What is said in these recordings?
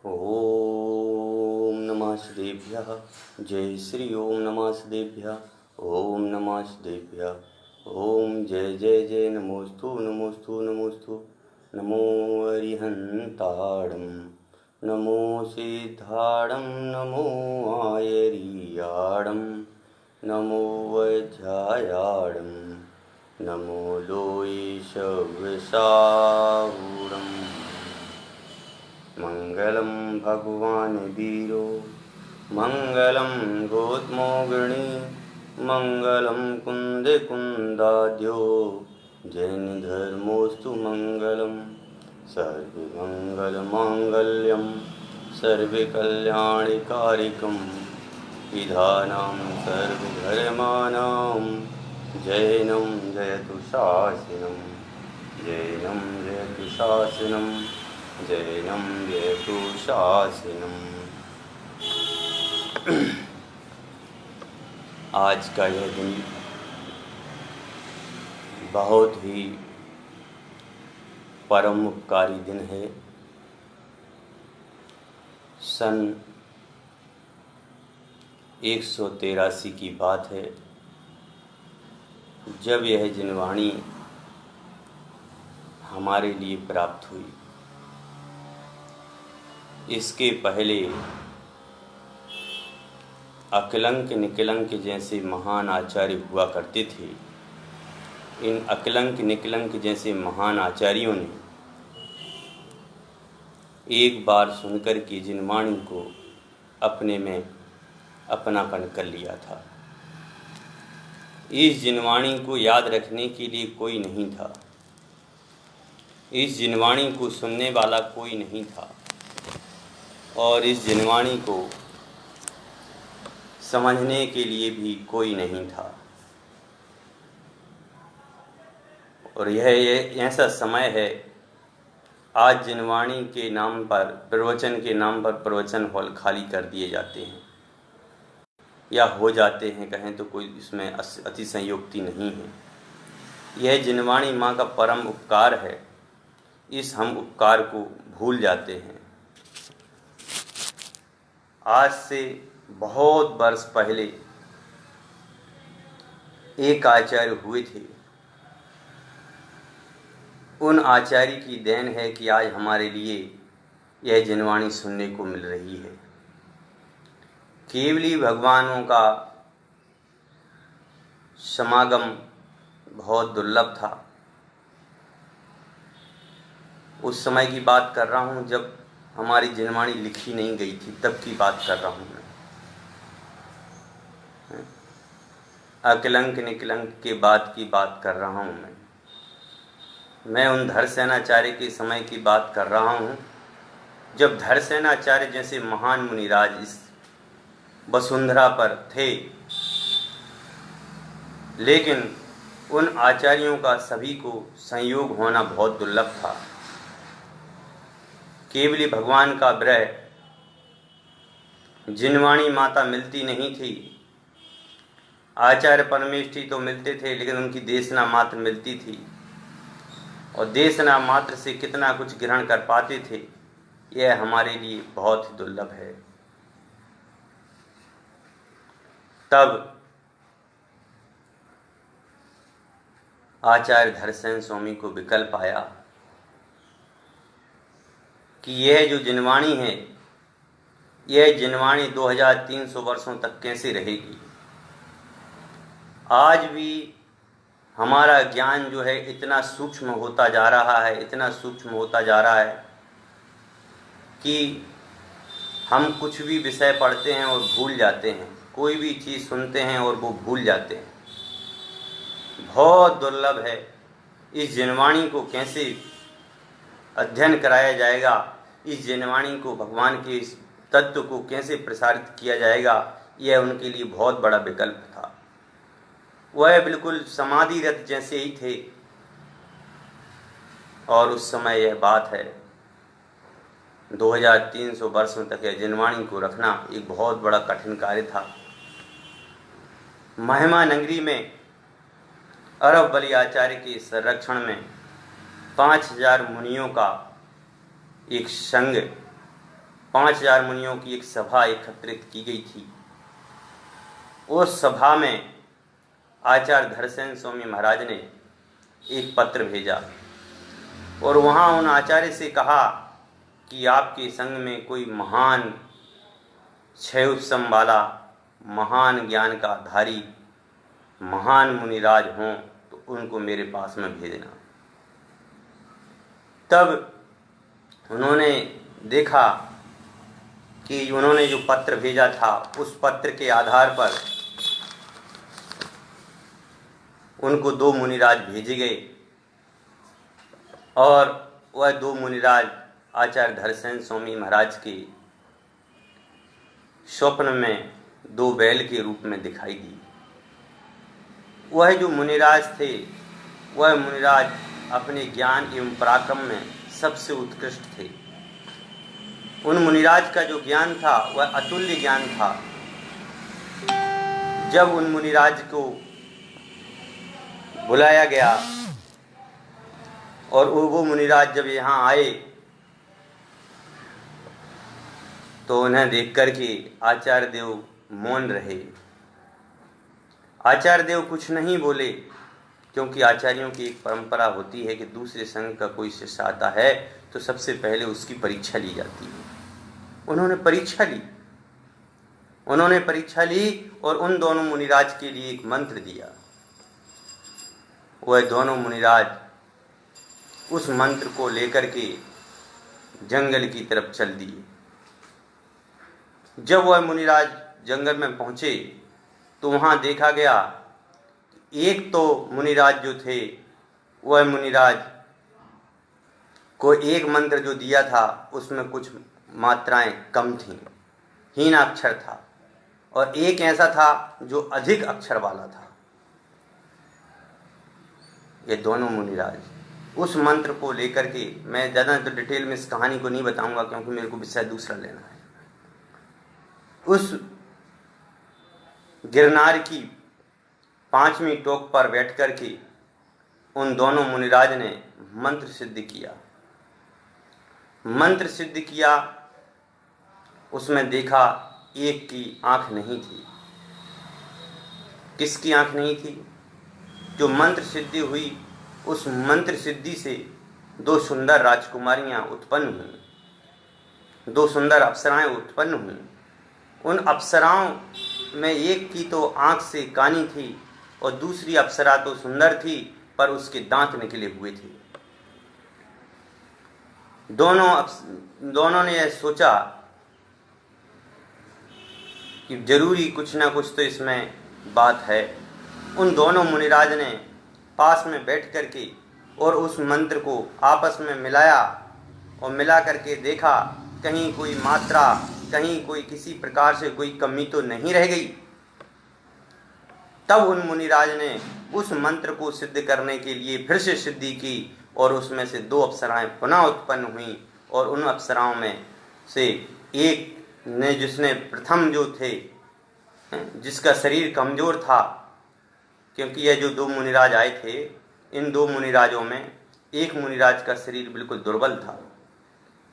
ओम नमः श्रीभ्यः। जय श्री ओम नमः श्रीभ्यः। ओम नमः श्रीभ्यः। ओम जय जय जय नमोस्तु नमोस्तु नमोस्तु। नमो अरिहंताणं नमो सिद्धाणं नमो आयरियाणं नमो वज्रायाणं नमो लोयेश विशाहुणम्। मंगलम भगवान वीरो मंगलम गौतमो गणे मंगलम कुंद कुंदाद्यो जैन धर्मोस्तु मंगलम। सर्वमंगल मांगल्यम सर्वकल्याणकारिकम विधानं सर्वधर्माणां जैनं जयतु शासनं जैनं जयतु शासनं जैनं जयतु शासनम्। आज का यह दिन बहुत ही परम उपकारी दिन है। सन 183 की बात है जब यह जिनवाणी हमारे लिए प्राप्त हुई। इसके पहले अकलंक निकलंक जैसे महान आचार्य हुआ करते थे। इन अकलंक निकलंक जैसे महान आचार्यों ने एक बार सुनकर के जिनवाणी को अपने में अपनापन कर लिया था। इस जिनवाणी को याद रखने के लिए कोई नहीं था, इस जिनवाणी को सुनने वाला कोई नहीं था और इस जिनवाणी को समझने के लिए भी कोई नहीं था। और यह ऐसा समय है, आज जिनवाणी के नाम पर, प्रवचन के नाम पर प्रवचन हॉल खाली कर दिए जाते हैं या हो जाते हैं, कहें तो कोई इसमें अतिशयोक्ति नहीं है। यह जिनवाणी माँ का परम उपकार है, इस हम उपकार को भूल जाते हैं। आज से बहुत वर्ष पहले एक आचार्य हुए थे। उन आचार्य की देन है कि आज हमारे लिए यह जिनवाणी सुनने को मिल रही है। केवली भगवानों का समागम बहुत दुर्लभ था। उस समय की बात कर रहा हूँ जब हमारी जिनवाणी लिखी नहीं गई थी, तब की बात कर रहा हूँ मैं। अकलंक निकलंक के बाद की बात कर रहा हूँ मैं उन धरसेनाचार्य के समय की बात कर रहा हूँ जब धरसेनाचार्य जैसे महान मुनिराज इस वसुंधरा पर थे। लेकिन उन आचार्यों का सभी को संयोग होना बहुत दुर्लभ था। केवली भगवान का विरह, जिनवाणी माता मिलती नहीं थी। आचार्य परमेष्ठी तो मिलते थे, लेकिन उनकी देशना मात्र मिलती थी और देशना मात्र से कितना कुछ ग्रहण कर पाते थे, यह हमारे लिए बहुत ही दुर्लभ है। तब आचार्य धरसेन स्वामी को विकल्प आया कि यह जो जिनवाणी है, यह जिनवाणी 2300 वर्षों तक कैसे रहेगी। आज भी हमारा ज्ञान जो है इतना सूक्ष्म होता जा रहा है, इतना सूक्ष्म होता जा रहा है कि हम कुछ भी विषय पढ़ते हैं और भूल जाते हैं, कोई भी चीज़ सुनते हैं और वो भूल जाते हैं। बहुत दुर्लभ है। इस जिनवाणी को कैसे अध्ययन कराया जाएगा, इस जिनवाणी को भगवान के इस तत्व को कैसे प्रसारित किया जाएगा, यह उनके लिए बहुत बड़ा विकल्प था। वह बिल्कुल समाधिरत जैसे ही थे और उस समय यह बात है 2300 वर्षों तक यह जिनवाणी को रखना एक बहुत बड़ा कठिन कार्य था। महिमा नगरी में अरब बली आचार्य के संरक्षण में 5000 मुनियों का एक संघ 5000 मुनियों की एक सभा एकत्रित की गई थी। उस सभा में आचार्य धरसेन स्वामी महाराज ने एक पत्र भेजा और वहाँ उन आचार्य से कहा कि आपके संग में कोई महान क्षय उपशम वाला, महान ज्ञान का धारी, महान मुनिराज हों तो उनको मेरे पास में भेजना। तब उन्होंने देखा कि उन्होंने जो पत्र भेजा था उस पत्र के आधार पर उनको 2 मुनिराज भेजे गए और वह 2 मुनिराज आचार्य धरसेन स्वामी महाराज के स्वप्न में 2 बैल के रूप में दिखाई दी। वह जो मुनिराज थे वह मुनिराज अपने ज्ञान एवं पराक्रम में सबसे उत्कृष्ट थे। उन मुनिराज का जो ज्ञान था वह अतुल्य ज्ञान था। जब उन मुनिराज को बुलाया गया और वो मुनिराज जब यहाँ आए तो उन्हें देख कर के आचार्य देव मौन रहे। आचार्य देव कुछ नहीं बोले, क्योंकि आचार्यों की एक परंपरा होती है कि दूसरे संघ का कोई शिष्य आता है तो सबसे पहले उसकी परीक्षा ली जाती है। उन्होंने परीक्षा ली और उन दोनों मुनिराज के लिए एक मंत्र दिया। वह दोनों मुनिराज उस मंत्र को लेकर के जंगल की तरफ चल दिए। जब वह मुनिराज जंगल में पहुंचे तो वहां देखा गया एक तो मुनिराज जो थे वह मुनिराज को एक मंत्र जो दिया था उसमें कुछ मात्राएं कम थीं, हीन अक्षर था, और एक ऐसा था जो अधिक अक्षर वाला था। ये दोनों मुनिराज उस मंत्र को लेकर के, मैं ज़्यादा तो डिटेल में इस कहानी को नहीं बताऊंगा क्योंकि मेरे को विषय दूसरा लेना है। उस गिरनार की 5वीं टोक पर बैठ कर के उन दोनों मुनिराज ने मंत्र सिद्ध किया। उसमें देखा एक की आंख नहीं थी। किसकी आंख नहीं थी? जो मंत्र सिद्धि हुई उस मंत्र सिद्धि से 2 सुंदर राजकुमारियां उत्पन्न हुईं, 2 सुंदर अप्सराएं उत्पन्न हुईं। उन अप्सराओं में एक की तो आंख से कानी थी और दूसरी अप्सरा तो सुंदर थी पर उसके दांत निकले हुए थे। दोनों ने यह सोचा कि जरूरी कुछ ना कुछ तो इसमें बात है। उन दोनों मुनिराज ने पास में बैठ करके और उस मंत्र को आपस में मिलाया और मिला करके देखा कहीं कोई मात्रा, कहीं कोई किसी प्रकार से कोई कमी तो नहीं रह गई। तब उन मुनिराज ने उस मंत्र को सिद्ध करने के लिए फिर से सिद्धि की और उसमें से 2 अप्सराएं पुनः उत्पन्न हुई और उन अप्सराओं में से एक ने, जिसने प्रथम जो थे, जिसका शरीर कमजोर था, क्योंकि यह जो 2 मुनिराज आए थे, इन 2 मुनिराजों में एक मुनिराज का शरीर बिल्कुल दुर्बल था,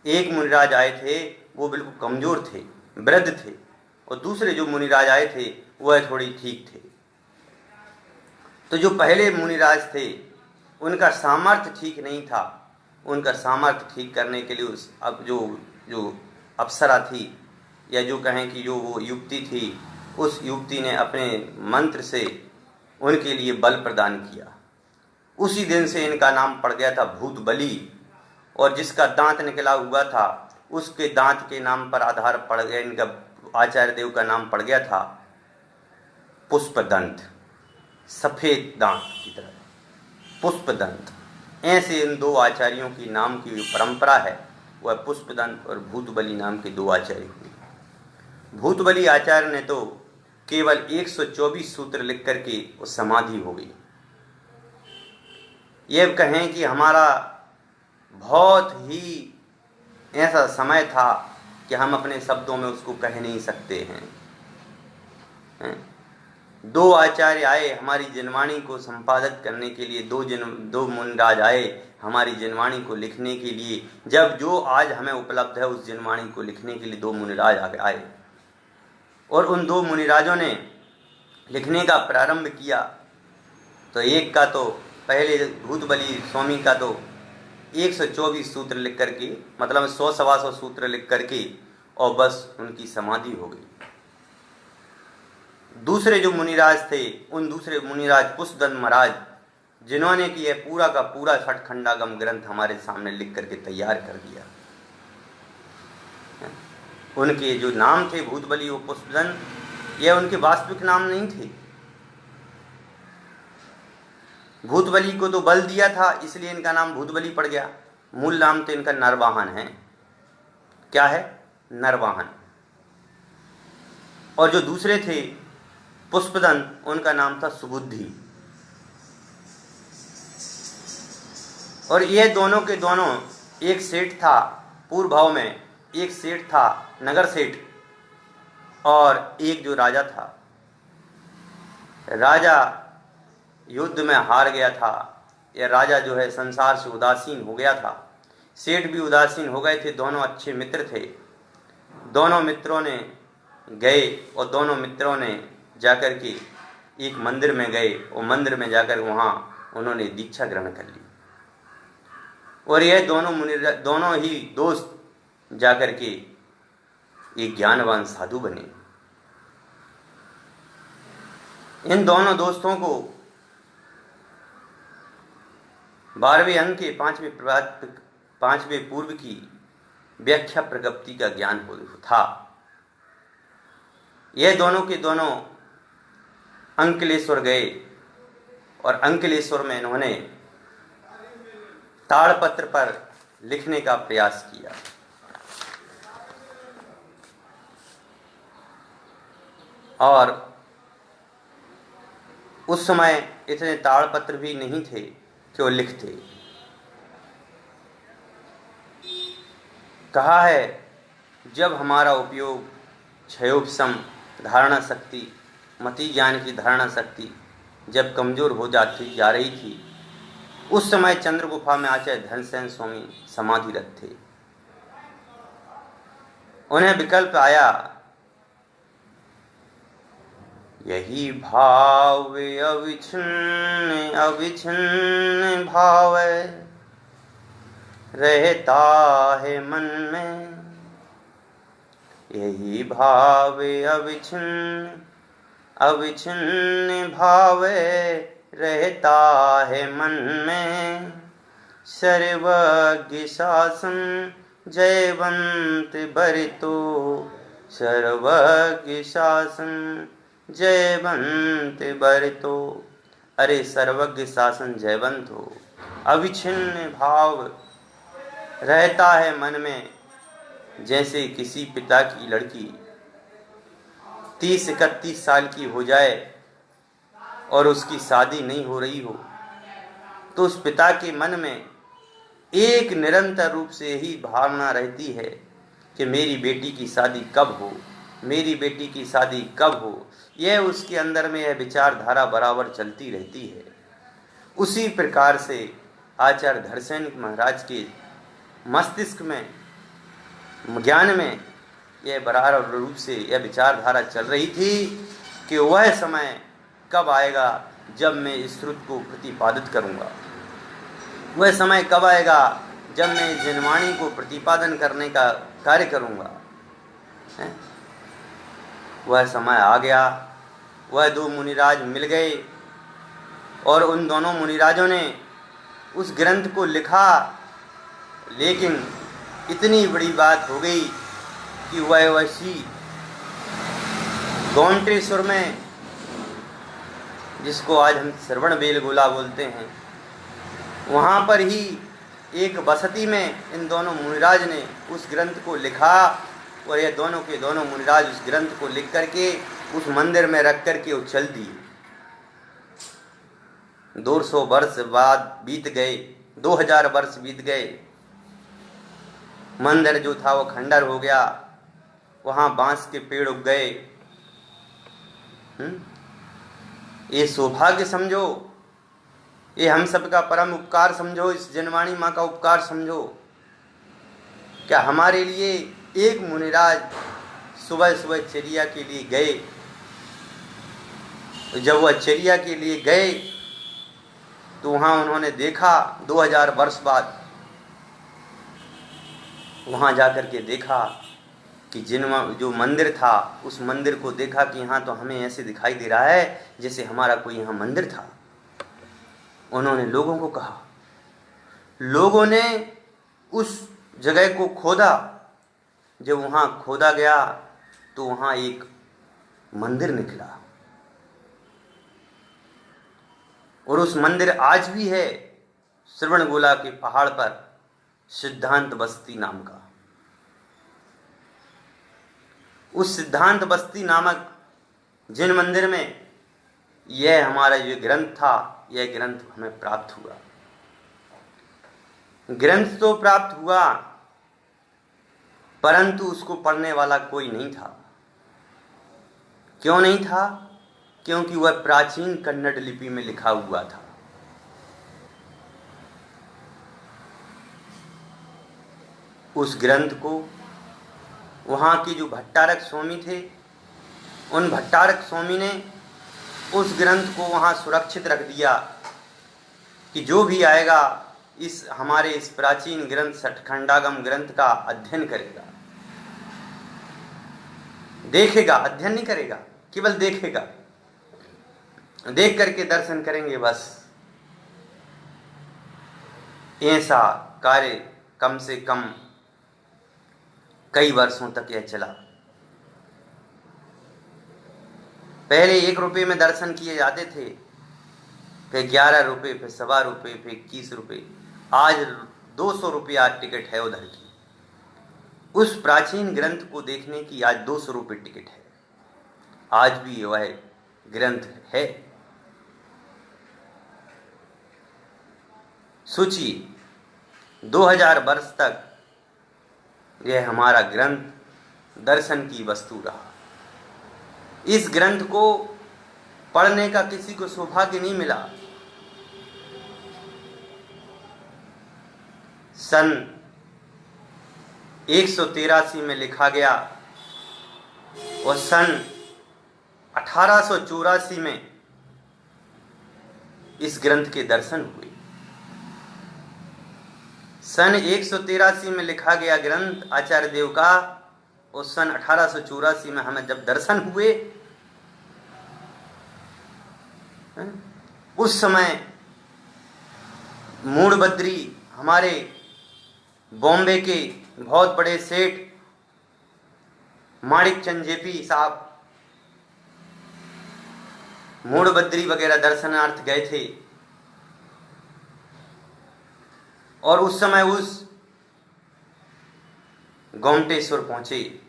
एक मुनिराज आए थे वो बिल्कुल कमजोर थे, वृद्ध थे, और दूसरे जो मुनिराज आए थे वह थोड़ी ठीक थे। तो जो पहले मुनिराज थे उनका सामर्थ्य ठीक नहीं था। उनका सामर्थ्य ठीक करने के लिए उस अब जो अप्सरा थी, या जो कहें कि जो वो युवती थी, उस युवती ने अपने मंत्र से उनके लिए बल प्रदान किया। उसी दिन से इनका नाम पड़ गया था भूत बली, और जिसका दांत निकला हुआ था उसके दांत के नाम पर आधार पड़ गया, इनका आचार्य देव का नाम पड़ गया था पुष्पदंत, सफेद दांत की तरह पुष्पदंत। ऐसे इन 2 आचार्यों की नाम की जो परंपरा है वह पुष्पदंत और भूतबली नाम के 2 आचार्य हुए। भूतबली आचार्य ने तो केवल 124 सूत्र लिख करके वो समाधि हो गई। ये कहें कि हमारा बहुत ही ऐसा समय था कि हम अपने शब्दों में उसको कह नहीं सकते हैं। 2 आचार्य आए हमारी जनवाणी को संपादित करने के लिए, 2 मुनिराज आए हमारी जिनवाणी को लिखने के लिए, जब जो आज हमें उपलब्ध है उस जिनवाणी को लिखने के लिए दो मुनिराज आए और उन दो मुनिराजों ने लिखने का प्रारंभ किया। तो एक का तो पहले भूतबली स्वामी का तो 124 सूत्र लिख करके, मतलब 100-125 सूत्र लिख करके और बस उनकी समाधि हो गई। दूसरे जो मुनिराज थे, उन दूसरे मुनिराज पुष्पदंत महाराज, जिन्होंने कि यह पूरा का पूरा छठखंडागम ग्रंथ हमारे सामने लिख करके तैयार कर दिया। उनके जो नाम थे भूतबली और पुष्पदंत, यह उनके वास्तविक नाम नहीं थे। भूतबली को तो बल दिया था इसलिए इनका नाम भूतबली पड़ गया। मूल नाम तो इनका नरवाहन है। क्या है? नरवाहन। और जो दूसरे थे पुष्पदंत, उनका नाम था सुबुद्धि। और ये दोनों के दोनों, एक सेठ था पूर्व भाव में, एक सेठ था नगर सेठ, और एक जो राजा था। राजा युद्ध में हार गया था। यह राजा जो है संसार से उदासीन हो गया था। सेठ भी उदासीन हो गए थे। दोनों अच्छे मित्र थे। दोनों मित्रों ने गए और दोनों मित्रों ने जाकर के एक मंदिर में गए और मंदिर में जाकर वहाँ उन्होंने दीक्षा ग्रहण कर ली। और यह दोनों ही दोस्त जाकर के एक ज्ञानवान साधु बने। इन दोनों दोस्तों को 12वें अंग के 5वें पूर्व की व्याख्या प्रगति का ज्ञान था। यह दोनों के दोनों अंकलेश्वर गए और अंकलेश्वर में इन्होंने ताड़पत्र पर लिखने का प्रयास किया। और उस समय इतने ताड़पत्र भी नहीं थे कि वो लिखते। कहा है, जब हमारा उपयोग क्षयोपशम धारणा शक्ति, मति ज्ञान की धारणा शक्ति जब कमजोर हो जाती जा रही थी, उस समय चंद्र गुफा में आचार्य धनसेन स्वामी समाधिरत थे। उन्हें विकल्प आया, यही भाव अविच्छिन्न अविच्छिन्न भाव रहता है मन में, यही भाव अविच्छिन्न अविच्छिन्न भाव रहता है मन में। सर्वज्ञ शासन जयवंत बरतो, सर्वज्ञ शासन जयवंत बरतो। अरे सर्वज्ञ शासन जयवंत हो, अविच्छिन्न भाव रहता है मन में। जैसे किसी पिता की लड़की 30-31 साल की हो जाए और उसकी शादी नहीं हो रही हो, तो उस पिता के मन में एक निरंतर रूप से यही भावना रहती है कि मेरी बेटी की शादी कब हो, मेरी बेटी की शादी कब हो। यह उसके अंदर में यह विचारधारा बराबर चलती रहती है। उसी प्रकार से आचार्य धनसेन महाराज के मस्तिष्क में, ज्ञान में यह बराबर रूप से यह विचारधारा चल रही थी कि वह समय कब आएगा जब मैं इस श्रुत को प्रतिपादित करूंगा, वह समय कब आएगा जब मैं जिनवाणी को प्रतिपादन करने का कार्य करूंगा। वह समय आ गया। वह दो मुनिराज मिल गए और उन दोनों मुनिराजों ने उस ग्रंथ को लिखा। लेकिन इतनी बड़ी बात हो गई कि वह वैसी गौंटेश्वर में, जिसको आज हम श्रवण बेलगोला बोलते हैं, वहाँ पर ही एक बसती में इन दोनों मुनिराज ने उस ग्रंथ को लिखा। और ये दोनों के दोनों मुनिराज उस ग्रंथ को लिख करके उस मंदिर में रख करके वो चल दिए। 200 वर्ष बाद बीत गए, 2000 वर्ष बीत गए। मंदिर जो था वो खंडर हो गया। वहाँ बांस के पेड़ उग गए। ये सौभाग्य समझो ये हम सबका परम उपकार समझो, इस जनवाणी माँ का उपकार समझो। क्या हमारे लिए एक मुनिराज सुबह सुबह चर्या के लिए गए, जब वह चर्या के लिए गए तो वहाँ उन्होंने देखा 2000 वर्ष बाद, वहाँ जाकर के देखा कि जो मंदिर था उस मंदिर को देखा कि यहाँ तो हमें ऐसे दिखाई दे रहा है जैसे हमारा कोई यहाँ मंदिर था। उन्होंने लोगों को कहा, लोगों ने उस जगह को खोदा। जब वहाँ खोदा गया तो वहाँ एक मंदिर निकला और उस मंदिर आज भी है श्रवणगोला के पहाड़ पर, सिद्धांत बस्ती नाम का। उस सिद्धांत बस्ती नामक जिन मंदिर में यह हमारा जो ग्रंथ था, यह ग्रंथ हमें प्राप्त हुआ। ग्रंथ तो प्राप्त हुआ परंतु उसको पढ़ने वाला कोई नहीं था। क्यों नहीं था? क्योंकि वह प्राचीन कन्नड़ लिपि में लिखा हुआ था। उस ग्रंथ को वहाँ के जो भट्टारक स्वामी थे, उन भट्टारक स्वामी ने उस ग्रंथ को वहाँ सुरक्षित रख दिया कि जो भी आएगा इस हमारे इस प्राचीन ग्रंथ सठखंडागम ग्रंथ का अध्ययन करेगा, देखेगा, अध्ययन नहीं करेगा, केवल देखेगा, देख करके दर्शन करेंगे बस। ऐसा कार्य कम से कम कई वर्षों तक यह चला। पहले 1 रुपये में दर्शन किए जाते थे, फिर 11 रुपये, फिर 1.25 रुपये, फिर 21 रुपये, आज 200 रुपया टिकट है उधर की। उस प्राचीन ग्रंथ को देखने की आज 200 रुपये टिकट है। आज भी वह ग्रंथ है। सोचिए 2000 वर्ष तक यह हमारा ग्रंथ दर्शन की वस्तु रहा। इस ग्रंथ को पढ़ने का किसी को सौभाग्य नहीं मिला। सन 183 में लिखा गया और सन 1884 में इस ग्रंथ के दर्शन हुए। सन 183 में लिखा गया ग्रंथ आचार्य देव का, और सन 1884 में हमें जब दर्शन हुए, उस समय मूड़बद्री हमारे बॉम्बे के बहुत बड़े सेठ माणिक चंद जेपी साहब मूड़बद्री वगैरह दर्शनार्थ गए थे, और उस समय उस गोमटेश्वर पहुंचे,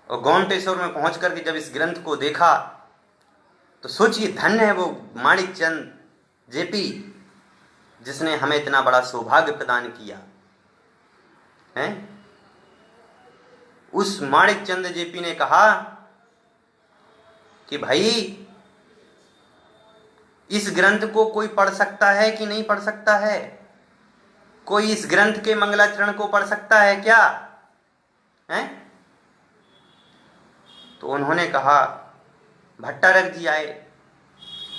और गोमटेश्वर में पहुंच करके जब इस ग्रंथ को देखा तो सोचिए, धन्य है वो माणिक चंद जेपी जिसने हमें इतना बड़ा सौभाग्य प्रदान किया है। उस माणिक चंद जेपी ने कहा कि भाई इस ग्रंथ को कोई पढ़ सकता है कि नहीं पढ़ सकता है? कोई इस ग्रंथ के मंगलाचरण को पढ़ सकता है क्या है? तो उन्होंने कहा, भट्टारक जी आए।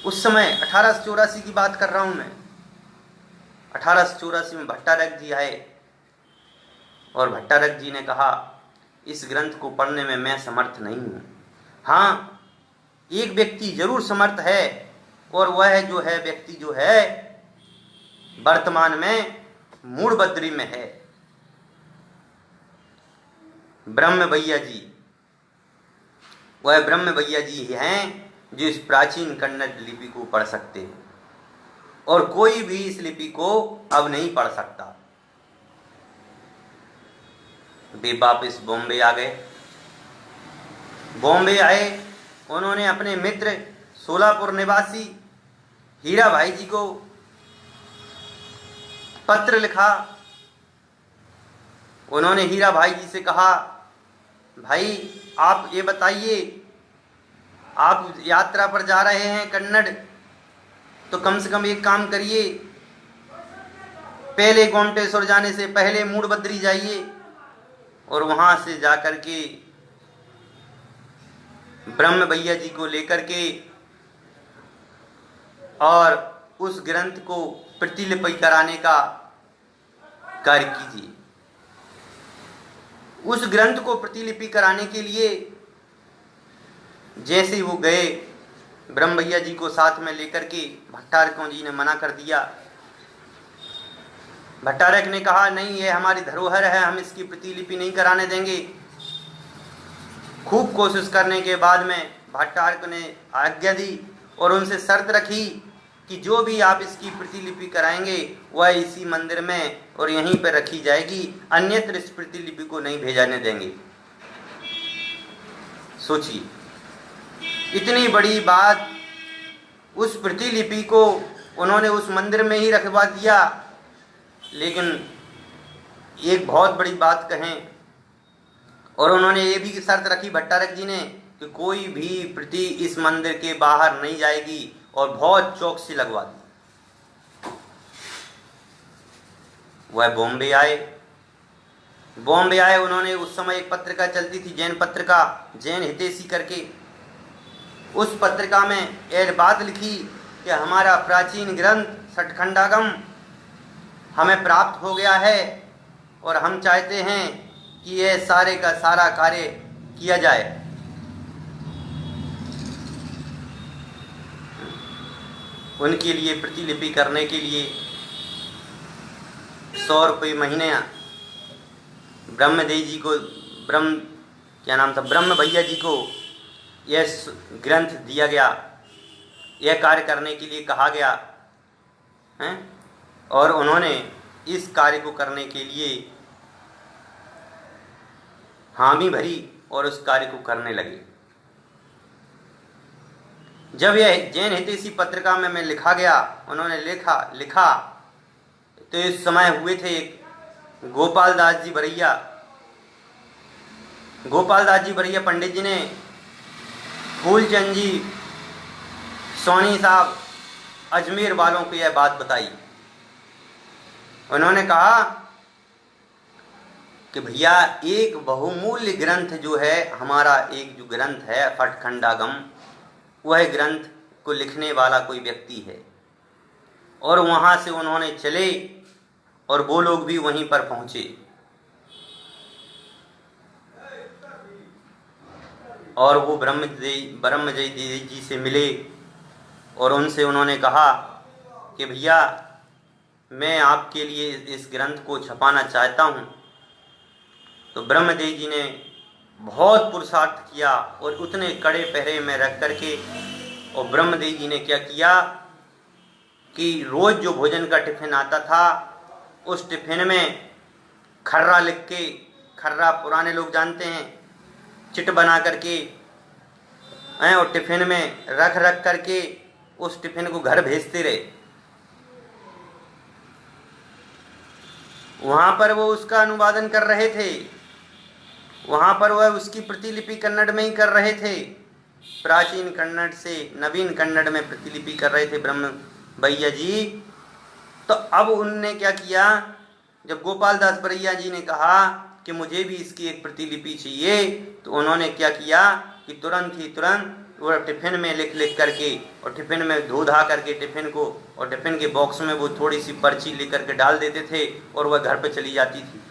उस समय 1884 की बात कर रहा हूं मैं। 1884 में भट्टारक जी आए और भट्टारक जी ने कहा, इस ग्रंथ को पढ़ने में मैं समर्थ नहीं हूं। हाँ, एक व्यक्ति जरूर समर्थ है, और वह जो है व्यक्ति जो है वर्तमान में मूड़बद्री में है, ब्रह्म भैया जी। वह ब्रह्म भैया जी हैं जो इस प्राचीन कन्नड़ लिपि को पढ़ सकते हैं, और कोई भी इस लिपि को अब नहीं पढ़ सकता। वे वापिस बॉम्बे आ गए। बॉम्बे आए, उन्होंने अपने मित्र सोलापुर निवासी हीरा भाई जी को पत्र लिखा। उन्होंने हीरा भाई जी से कहा, भाई आप ये बताइए, आप यात्रा पर जा रहे हैं कन्नड़, तो कम से कम एक काम करिए, पहले गोमटेश्वर जाने से पहले मूड़बद्री जाइए और वहां से जाकर के ब्रह्म भैया जी को लेकर के और उस ग्रंथ को प्रतिलिपि कराने का कार्य कीजिए। उस ग्रंथ को प्रतिलिपि कराने के लिए जैसे वो गए, ब्रह्म भैया जी को साथ में लेकर के, भट्टारकों जी ने मना कर दिया। भट्टारक ने कहा नहीं, ये हमारी धरोहर है, हम इसकी प्रतिलिपि नहीं कराने देंगे। खूब कोशिश करने के बाद में भट्टारक ने आज्ञा दी और उनसे शर्त रखी कि जो भी आप इसकी प्रतिलिपि कराएंगे वह इसी मंदिर में और यहीं पर रखी जाएगी, अन्यत्र इस प्रतिलिपि को नहीं भेजाने देंगे। सोचिए, इतनी बड़ी बात, उस प्रतिलिपि को उन्होंने उस मंदिर में ही रखवा दिया। लेकिन एक बहुत बड़ी बात कहें, और उन्होंने ये भी शर्त रखी भट्टारक जी ने कि कोई भी प्रति इस मंदिर के बाहर नहीं जाएगी, और बहुत चौकसी लगवा दी। वह बॉम्बे आए। उन्होंने उस समय एक पत्रिका चलती थी, जैन पत्रिका, जैन हितैषी करके। उस पत्रिका में यह बात लिखी कि हमारा प्राचीन ग्रंथ सठखंडागम हमें प्राप्त हो गया है और हम चाहते हैं कि यह सारे का सारा कार्य किया जाए। उनके लिए प्रतिलिपि करने के लिए 100 रुपये महीने ब्रह्म भैया जी को यह ग्रंथ दिया गया, यह कार्य करने के लिए कहा गया है। और उन्होंने इस कार्य को करने के लिए हामी भरी और उस कार्य को करने लगे। जब यह जैन हितैषी पत्रिका में लिखा गया, उन्होंने लिखा तो इस समय हुए थे गोपाल दास जी बरैया पंडित जी ने फूलचंद जी सोनी साहब अजमेर वालों को यह बात बताई। उन्होंने कहा कि भैया, एक बहुमूल्य ग्रंथ जो है हमारा, एक जो ग्रंथ है सठखंडागम, वह ग्रंथ को लिखने वाला कोई व्यक्ति है। और वहाँ से उन्होंने चले और वो लोग भी वहीं पर पहुँचे और वो ब्रह्मजय जी से मिले और उनसे उन्होंने कहा कि भैया, मैं आपके लिए इस ग्रंथ को छपाना चाहता हूँ। तो ब्रह्मजय जी ने बहुत पुरुषार्थ किया और उतने कड़े पहरे में रख करके, और ब्रह्मदेव जी ने क्या किया कि रोज जो भोजन का टिफिन आता था, उस टिफिन में खर्रा लिख के, खर्रा पुराने लोग जानते हैं, चिट बना करके और टिफिन में रख करके उस टिफिन को घर भेजते रहे। वहाँ पर वो उसका अनुवादन कर रहे थे, वहाँ पर वह उसकी प्रतिलिपि कन्नड़ में ही कर रहे थे, प्राचीन कन्नड़ से नवीन कन्नड़ में प्रतिलिपि कर रहे थे ब्रह्म भैया जी। तो अब उनने क्या किया, जब गोपाल दास बरैया जी ने कहा कि मुझे भी इसकी एक प्रतिलिपि चाहिए, तो उन्होंने क्या किया कि तुरंत वो टिफिन में लिख करके और टिफिन में धो धा करके टिफिन को, और टिफिन के बॉक्स में वो थोड़ी सी पर्ची लेकर के डाल देते थे और वह घर पे चली जाती थी।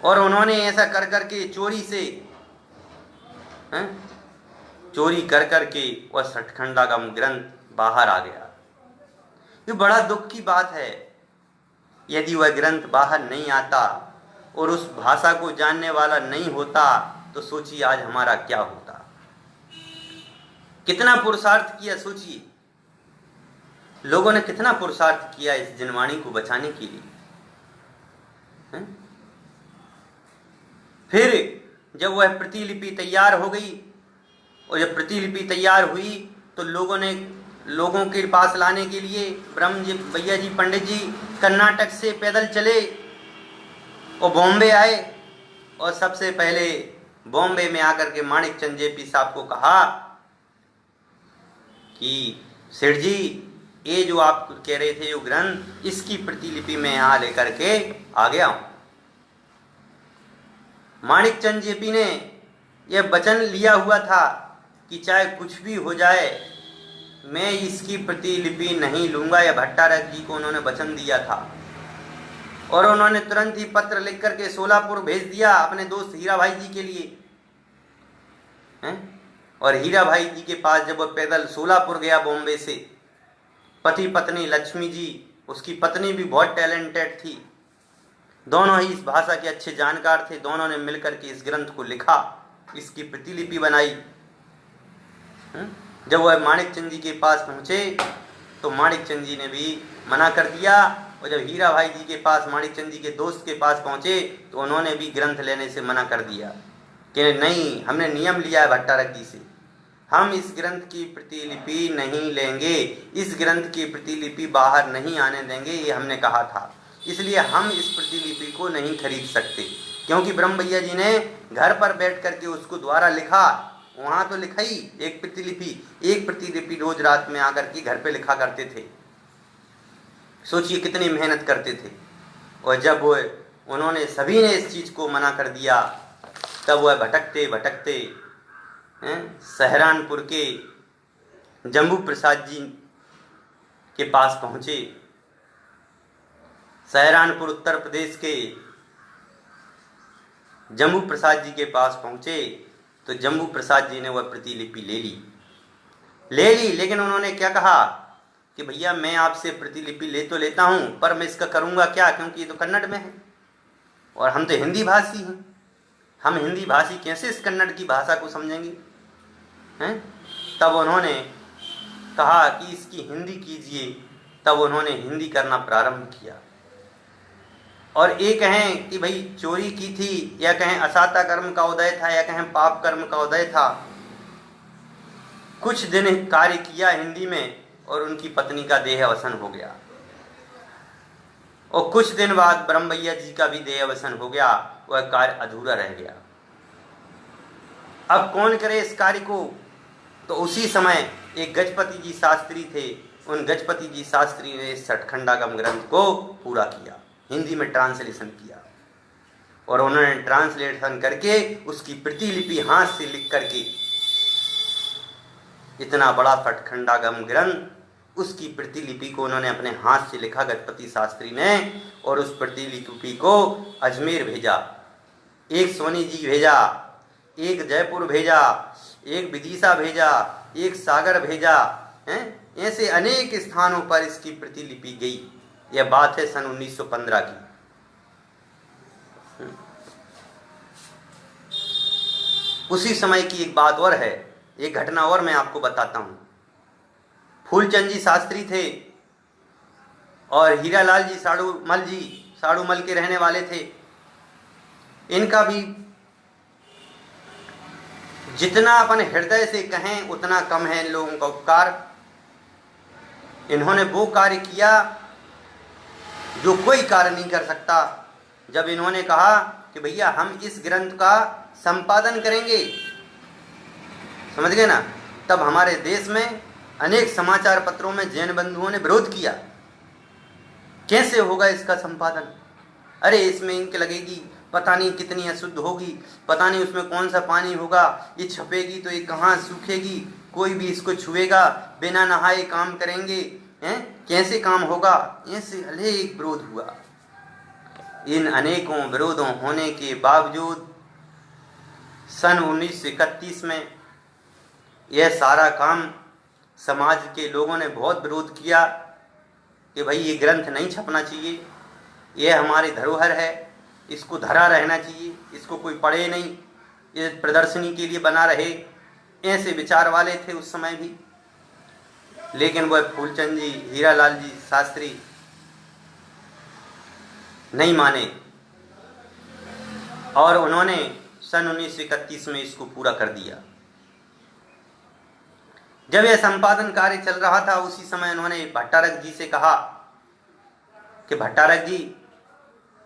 और उन्होंने ऐसा कर करके चोरी कर करके वह सठखंडागम ग्रंथ बाहर आ गया। ये बड़ा दुख की बात है। यदि वह ग्रंथ बाहर नहीं आता और उस भाषा को जानने वाला नहीं होता, तो सोचिए आज हमारा क्या होता। कितना पुरुषार्थ किया, सोचिए लोगों ने कितना पुरुषार्थ किया इस जिनवाणी को बचाने के लिए। फिर जब वह प्रतिलिपि तैयार हो गई, और जब प्रतिलिपि तैयार हुई तो लोगों के पास लाने के लिए ब्रह्म भैया जी पंडित जी कर्नाटक से पैदल चले और बॉम्बे आए। और सबसे पहले बॉम्बे में आकर के माणिक चंद जेपी साहब को कहा कि सेठ जी ये जो आप कह रहे थे, जो ग्रंथ, इसकी प्रतिलिपि मैं यहाँ लेकर के आ गया हूँ। माणिकचंद जेपी ने यह वचन लिया हुआ था कि चाहे कुछ भी हो जाए मैं इसकी प्रतिलिपि नहीं लूंगा। या भट्टारक जी को उन्होंने वचन दिया था और उन्होंने तुरंत ही पत्र लिख करके सोलापुर भेज दिया अपने दोस्त हीरा भाई जी के लिए हैं? और हीरा भाई जी के पास जब वो पैदल सोलापुर गया बॉम्बे से, पति पत्नी लक्ष्मी जी, उसकी पत्नी भी बहुत टैलेंटेड थी, दोनों ही इस भाषा के अच्छे जानकार थे, दोनों ने मिलकर के इस ग्रंथ को लिखा, इसकी प्रतिलिपि बनाई। जब वह माणिकचंद जी के पास पहुँचे तो माणिकचंद जी ने भी मना कर दिया, और जब हीरा भाई जी के पास, माणिकचंद जी के दोस्त के पास पहुँचे तो उन्होंने भी ग्रंथ लेने से मना कर दिया कि नहीं, हमने नियम लिया है भट्टारक जी से, हम इस ग्रंथ की प्रतिलिपि नहीं लेंगे, इस ग्रंथ की प्रतिलिपि बाहर नहीं आने देंगे, ये हमने कहा था, इसलिए हम इस प्रतिलिपि को नहीं खरीद सकते। क्योंकि ब्रह्म भैया जी ने घर पर बैठ करके उसको द्वारा लिखा, वहाँ तो लिखा ही एक प्रतिलिपि रोज रात में आकर के घर पे लिखा करते थे। सोचिए कितनी मेहनत करते थे। और जब उन्होंने सभी ने इस चीज़ को मना कर दिया, तब वह भटकते भटकते सहारनपुर के जम्बू प्रसाद जी के पास पहुँचे। सहारनपुर उत्तर प्रदेश के जम्बू प्रसाद जी के पास पहुँचे तो जम्बू प्रसाद जी ने वह प्रतिलिपि ले ली। लेकिन उन्होंने क्या कहा कि भैया मैं आपसे प्रतिलिपि ले तो लेता हूँ, पर मैं इसका करूँगा क्या, क्योंकि ये तो कन्नड़ में है और हम तो हिंदी भाषी हैं, हम हिंदी भाषी कैसे इस कन्नड़ की भाषा को समझेंगे हैं। तब उन्होंने कहा कि इसकी हिंदी कीजिए। तब उन्होंने हिंदी करना प्रारंभ किया। और ये कहें कि भाई चोरी की थी, या कहें असाता कर्म का उदय था, या कहें पाप कर्म का उदय था, कुछ दिन कार्य किया हिंदी में और उनकी पत्नी का देह अवसान हो गया। और कुछ दिन बाद ब्रह्म भैया जी का भी देह अवसान हो गया, वह कार्य अधूरा रह गया। अब कौन करे इस कार्य को? तो उसी समय एक गजपति जी शास्त्री थे, उन गजपति जी शास्त्री ने इस सठखंडागम ग्रंथ को पूरा किया, हिंदी में ट्रांसलेशन किया। और उन्होंने ट्रांसलेशन करके उसकी प्रतिलिपि हाथ से लिख करके, इतना बड़ा सठखंडागम ग्रंथ, उसकी प्रतिलिपि को उन्होंने अपने हाथ से लिखा गजपति शास्त्री ने, और उस प्रतिलिपि को अजमेर भेजा, एक सोनी जी भेजा, एक जयपुर भेजा, एक विदिशा भेजा, एक सागर भेजा, ऐसे अनेक स्थानों पर इसकी प्रतिलिपि गई। यह बात है सन 1915 की। उसी समय की एक बात और है, एक घटना और मैं आपको बताता हूँ। फूलचंद जी शास्त्री थे और हीरालाल जी साड़ूमल के रहने वाले थे। इनका भी जितना अपन हृदय से कहें उतना कम है इन लोगों का उपकार। इन्होंने वो कार्य किया जो कोई कार्य नहीं कर सकता। जब इन्होंने कहा कि भैया हम इस ग्रंथ का संपादन करेंगे, समझ गए ना, तब हमारे देश में अनेक समाचार पत्रों में जैन बंधुओं ने विरोध किया, कैसे होगा इसका संपादन, अरे इसमें इंक लगेगी, पता नहीं कितनी अशुद्ध होगी, पता नहीं उसमें कौन सा पानी होगा, ये छपेगी तो ये कहाँ सूखेगी, कोई भी इसको छुएगा, बिना नहाए काम करेंगे हैं, कैसे काम होगा। ऐसे अनेक विरोध हुआ। इन अनेकों विरोधों होने के बावजूद सन 1931 में यह सारा काम समाज के लोगों ने बहुत विरोध किया कि भाई ये ग्रंथ नहीं छपना चाहिए, यह हमारी धरोहर है, इसको धरा रहना चाहिए, इसको कोई पढ़े नहीं, ये प्रदर्शनी के लिए बना रहे। ऐसे विचार वाले थे उस समय भी। लेकिन वह फूलचंद जी, हीरालाल जी शास्त्री नहीं माने और उन्होंने सन 1931 में इसको पूरा कर दिया। जब यह संपादन कार्य चल रहा था उसी समय उन्होंने भट्टारक जी से कहा कि भट्टारक जी,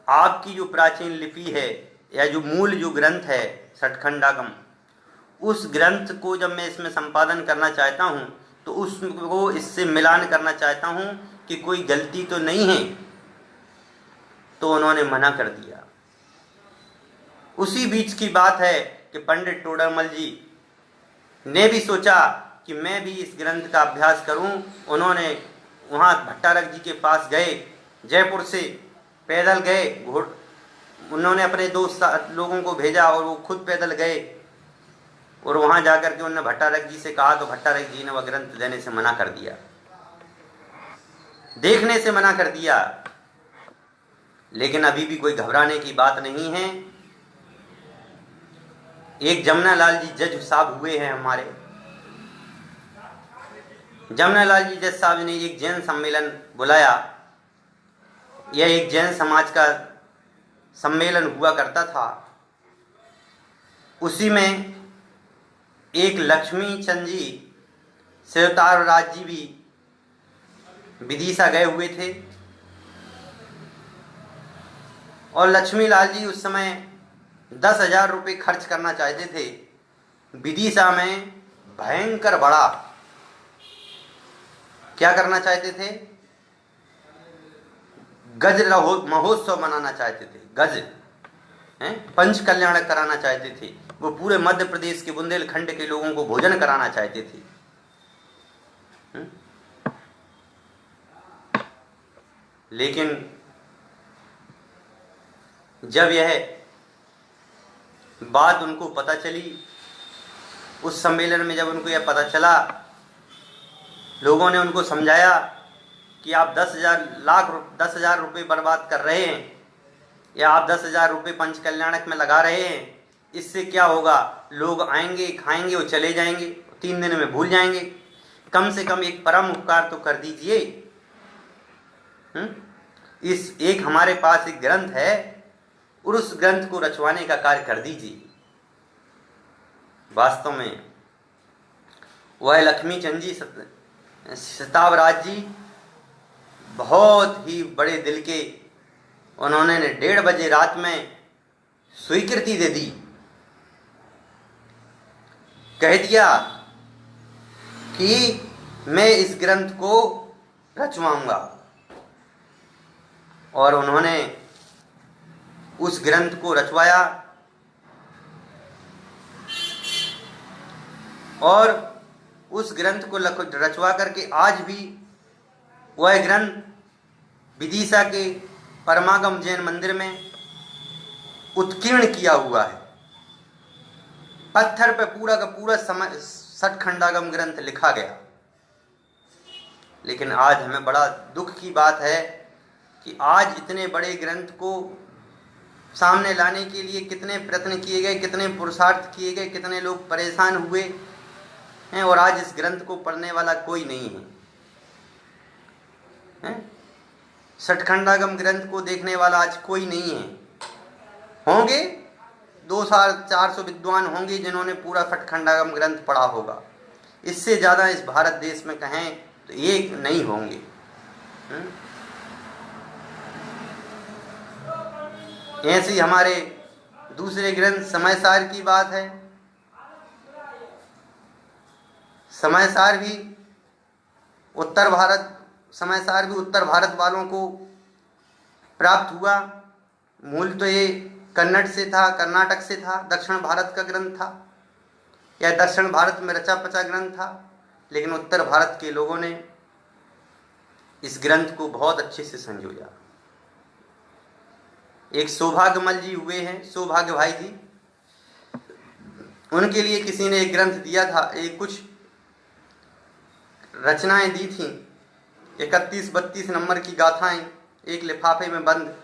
आपकी जो प्राचीन लिपि है या जो मूल जो ग्रंथ है सठखंडागम, उस ग्रंथ को जब मैं इसमें संपादन करना चाहता हूँ तो उसको इससे मिलान करना चाहता हूँ कि कोई गलती तो नहीं है। तो उन्होंने मना कर दिया। उसी बीच की बात है कि पंडित टोडरमल जी ने भी सोचा कि मैं भी इस ग्रंथ का अभ्यास करूं। उन्होंने वहाँ भट्टारक जी के पास गए, जयपुर से पैदल गए, उन्होंने अपने दो लोगों को भेजा और वो खुद पैदल गए और वहाँ जाकर के उन्होंने भट्टारक जी से कहा तो भट्टारक जी ने वह ग्रंथ देने से मना कर दिया, देखने से मना कर दिया। लेकिन अभी भी कोई घबराने की बात नहीं है। एक जमुनालाल जी जज साहब हुए हैं हमारे, जमुनालाल जी जज साहब ने एक जैन सम्मेलन बुलाया। यह एक जैन समाज का सम्मेलन हुआ करता था। उसी में एक लक्ष्मी चंद जी शिवतार राज जी भी विदिशा गए हुए थे और लक्ष्मी लाल जी उस समय 10,000 रुपये खर्च करना चाहते थे। विदिशा में भयंकर बड़ा क्या करना चाहते थे, गज महोत्सव मनाना चाहते थे। गज पंच कल्याण कराना चाहते थे। वो पूरे मध्य प्रदेश के बुंदेलखंड के लोगों को भोजन कराना चाहते थे। लेकिन जब यह बात उनको पता चली, उस सम्मेलन में जब उनको यह पता चला, लोगों ने उनको समझाया कि आप 10,000 रुपये बर्बाद कर रहे हैं या आप 10,000 रुपये पंच कल्याणक में लगा रहे हैं, इससे क्या होगा, लोग आएंगे, खाएंगे और चले जाएंगे, 3 दिन में भूल जाएंगे। कम से कम एक परम उपकार तो कर दीजिए। इस एक हमारे पास एक ग्रंथ है और उस ग्रंथ को रचवाने का कार्य कर दीजिए। वास्तव में वह लक्ष्मी चंद जी सितावराज जी बहुत ही बड़े दिल के, उन्होंने 1:30 बजे रात में स्वीकृति दे दी, कह दिया कि मैं इस ग्रंथ को रचवाऊंगा। और उन्होंने उस ग्रंथ को रचवाया और उस ग्रंथ को रचवा करके आज भी वह ग्रंथ विदिशा के परमागम जैन मंदिर में उत्कीर्ण किया हुआ है। पत्थर पे पूरा का पूरा षटखंडागम ग्रंथ लिखा गया। लेकिन आज हमें बड़ा दुख की बात है कि आज इतने बड़े ग्रंथ को सामने लाने के लिए कितने प्रयत्न किए गए, कितने पुरुषार्थ किए गए, कितने लोग परेशान हुए हैं और आज इस ग्रंथ को पढ़ने वाला कोई नहीं है। षटखंडागम ग्रंथ को देखने वाला आज कोई नहीं है। होंगे 200-400 विद्वान होंगे जिन्होंने पूरा षटखंडागम ग्रंथ पढ़ा होगा। इससे ज़्यादा इस भारत देश में कहें तो एक नहीं होंगे। ऐसे ही हमारे दूसरे ग्रंथ समयसार की बात है। समयसार भी उत्तर भारत वालों को प्राप्त हुआ। मूल तो ये कन्नड़ से था, कर्नाटक से था, दक्षिण भारत का ग्रंथ था या दक्षिण भारत में रचा पचा ग्रंथ था। लेकिन उत्तर भारत के लोगों ने इस ग्रंथ को बहुत अच्छे से संजोया। एक सौभाग्यमल जी हुए हैं, सौभाग्य भाई जी, उनके लिए किसी ने एक ग्रंथ दिया था, एक कुछ रचनाएं दी थी, 31-32 नंबर की गाथाएं एक लिफाफे में बंद।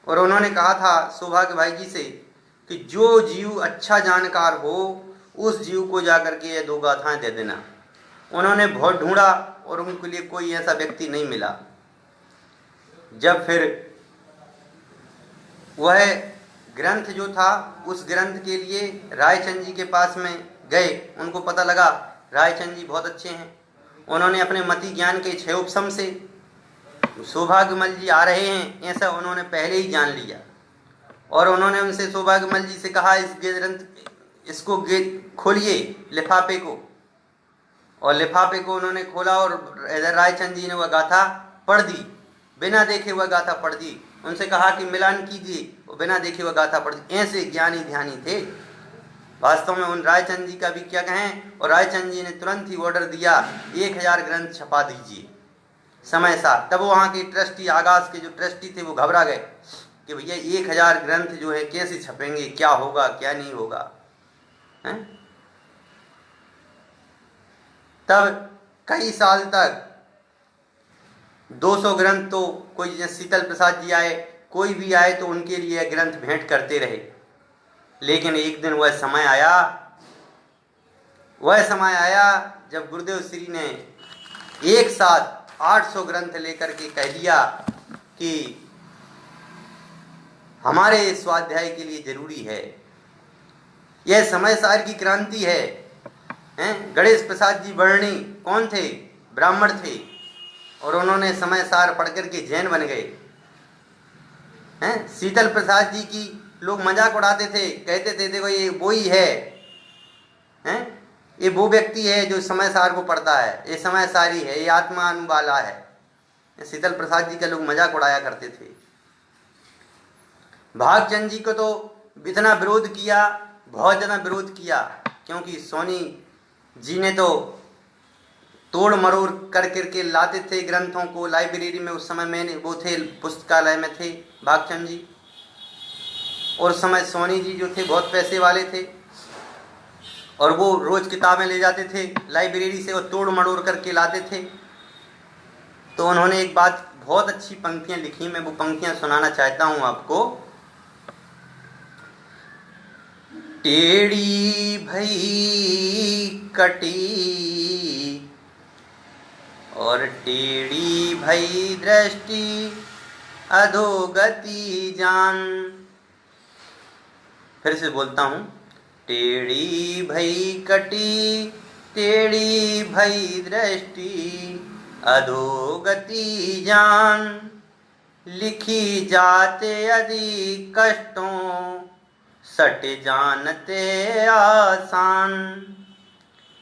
और उन्होंने कहा था सौभाग्य भाई जी से कि जो जीव अच्छा जानकार हो उस जीव को जाकर के ये 2 गाथाएं दे देना। उन्होंने बहुत ढूंढा और उनके लिए कोई ऐसा व्यक्ति नहीं मिला। जब फिर वह ग्रंथ जो था उस ग्रंथ के लिए रायचंद जी के पास में गए, उनको पता लगा रायचंद जी बहुत अच्छे हैं। उन्होंने अपने मति ज्ञान के क्षयोपशम से सौभाग्यमल जी आ रहे हैं ऐसा उन्होंने पहले ही जान लिया और उन्होंने उनसे सौभाग्यमल जी से कहा इस ग्रंथ इसको खोलिए लिफाफे को। और लिफाफे को उन्होंने खोला और इधर रायचंद जी ने वह गाथा पढ़ दी, बिना देखे वह गाथा पढ़ दी। उनसे कहा कि मिलान कीजिए, वो बिना देखे वह गाथा पढ़ दी। ऐसे ज्ञानी ध्यानी थे वास्तव में उन रायचंद जी का भी क्या कहें। और रायचंद जी ने तुरंत ही ऑर्डर दिया 1000 ग्रंथ छपा दीजिए समय साथ। तब वहाँ के ट्रस्टी, आगास के जो ट्रस्टी थे, वो घबरा गए कि भैया 1000 ग्रंथ जो है कैसे छपेंगे, क्या होगा क्या नहीं होगा है? तब कई साल तक 200 ग्रंथ तो कोई जैसे शीतल प्रसाद जी आए, कोई भी आए तो उनके लिए ग्रंथ भेंट करते रहे। लेकिन एक दिन वह समय आया जब गुरुदेव श्री ने एक साथ 800 ग्रंथ लेकर के कह दिया कि हमारे स्वाध्याय के लिए जरूरी है। यह समय सार की क्रांति है। गणेश प्रसाद जी वर्णी कौन थे? ब्राह्मण थे, और उन्होंने समय सार पढ़ करके जैन बन गए। शीतल प्रसाद जी की लोग मजाक उड़ाते थे, कहते थे देखो ये वो ही है, ये वो व्यक्ति है जो समय सार को पढ़ता है, ये समय सारी है, ये आत्मा अनुबाला है। शीतल प्रसाद जी का लोग मजाक उड़ाया करते थे। भागचंद जी को तो इतना विरोध किया, बहुत ज़्यादा विरोध किया, क्योंकि सोनी जी ने तो तोड़ मरोड़ कर करके लाते थे ग्रंथों को लाइब्रेरी में। उस समय मैंने वो थे, पुस्तकालय में थे भागचंद जी। और उस समय सोनी जी जो थे बहुत पैसे वाले थे, और वो रोज किताबें ले जाते थे लाइब्रेरी से और तोड़ मरोड़ करके लाते थे। तो उन्होंने एक बात, बहुत अच्छी पंक्तियां लिखी, मैं वो पंक्तियां सुनाना चाहता हूं आपको। टेढ़ी भई कटी और टेढ़ी भई दृष्टि अधोगति जान। फिर से बोलता हूं, टेढ़ी भई कटी टेढ़ी भई दृष्टि अधोगति जान। लिखी जाते यदि कष्टों सट जानते आसान।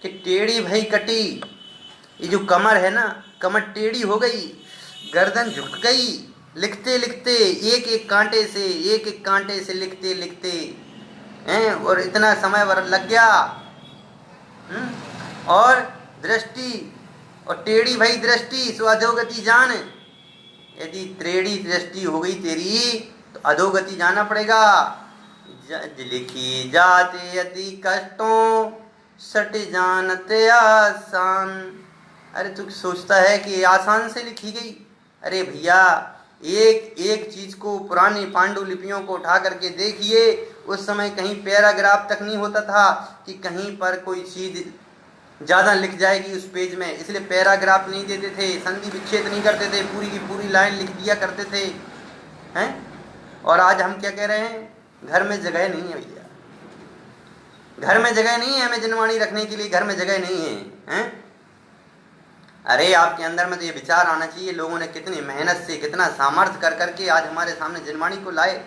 कि टेढ़ी भई कटी, ये जो कमर है ना, कमर टेढ़ी हो गई, गर्दन झुक गई, लिखते लिखते एक एक कांटे से लिखते लिखते हैं, और इतना समय लग गया। और दृष्टि, और टेढ़ी भई दृष्टि सो अधोगति जान। यदि टेढ़ी दृष्टि हो गई तेरी तो अधोगति जाना पड़ेगा। लिखी जाते यदि कष्टों सट जानते आसान। अरे तू सोचता है कि आसान से लिखी गई? अरे भैया, एक एक चीज को, पुरानी पांडुलिपियों को उठा करके देखिए, उस समय कहीं पैराग्राफ तक नहीं होता था कि कहीं पर कोई चीज ज्यादा लिख जाएगी उस पेज में, इसलिए पैराग्राफ नहीं देते थे, संधि विच्छेद नहीं करते थे, पूरी की पूरी लाइन लिख दिया करते थे। हैं? और आज हम क्या कह रहे हैं? घर में जगह नहीं है भैया, घर में जगह नहीं है, हमें जनवाणी रखने के लिए घर में जगह नहीं है। हैं? अरे आपके अंदर में तो ये विचार आना चाहिए, लोगों ने कितनी मेहनत से, कितना सामर्थ्य कर करके आज हमारे सामने जनवाणी को लाए,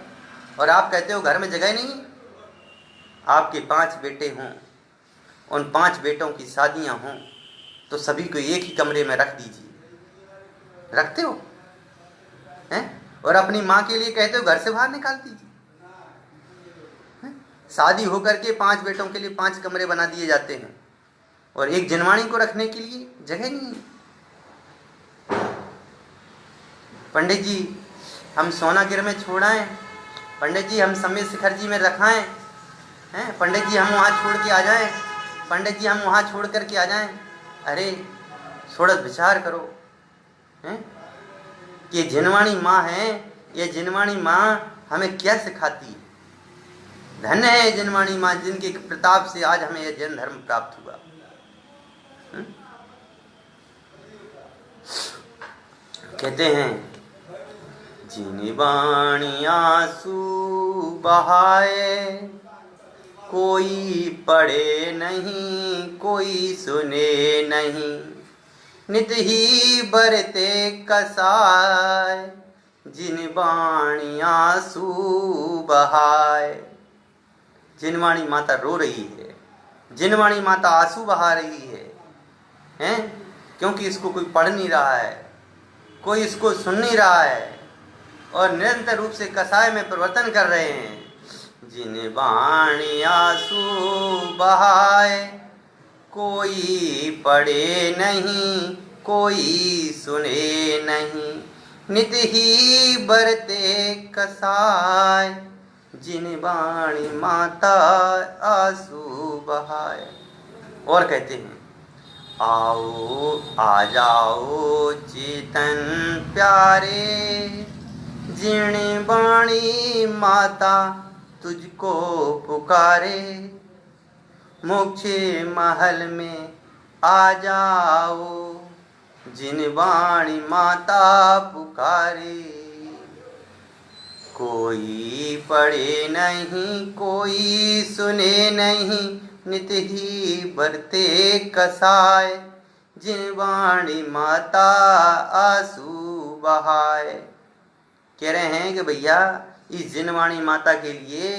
और आप कहते हो घर में जगह नहीं। आपके 5 बेटे हों, उन 5 बेटों की शादियां हों, तो सभी को एक ही कमरे में रख दीजिए। रखते हो? हैं? और अपनी माँ के लिए कहते हो घर से बाहर निकाल दीजिए। शादी होकर के 5 बेटों के लिए 5 कमरे बना दिए जाते हैं, और एक जनवाणी को रखने के लिए जगह नहीं है। पंडित जी हम सोनागिर में छोड़ाएं, पंडित जी हम समीर शिखर जी में रखाएं, हैं? पंडित जी हम वहाँ छोड़ के आ जाएं, पंडित जी हम वहाँ छोड़ करके आ जाएं। अरे थोड़ा विचार करो, हैं? ये जिनवाणी माँ है, ये जिनवाणी माँ हमें क्या सिखाती है? धन्य है जिनवाणी माँ, जिनके प्रताप से आज हमें यह जैन धर्म प्राप्त हुआ। कहते हैं जिनवाणी आंसू बहाए, कोई पढ़े नहीं कोई सुने नहीं, नित ही बरते कसाय, जिनवाणी आंसू बहाए। जिनवाणी माता रो रही है, जिनवाणी माता आंसू बहा रही है। हैं, क्योंकि इसको कोई पढ़ नहीं रहा है, कोई इसको सुन नहीं रहा है और निरंतर रूप से कसाय में परिवर्तन कर रहे हैं। जिन बाणी आंसू बहाए, कोई पढ़े नहीं, कोई सुने नहीं, नित ही बरते कसाय, जिन बाणी माता आंसू बहाए। और कहते हैं, आओ आ जाओ चेतन प्यारे, जिन बाणी माता तुझको पुकारे, मोक्ष महल में आ जाओ, जिन बाणी माता पुकारे। कोई पढ़े नहीं, कोई सुने नहीं, नित ही बरते कसाय, जिन बाणी माता आंसू बहाए। कह रहे हैं कि भैया इस जिनवाणी माता के लिए,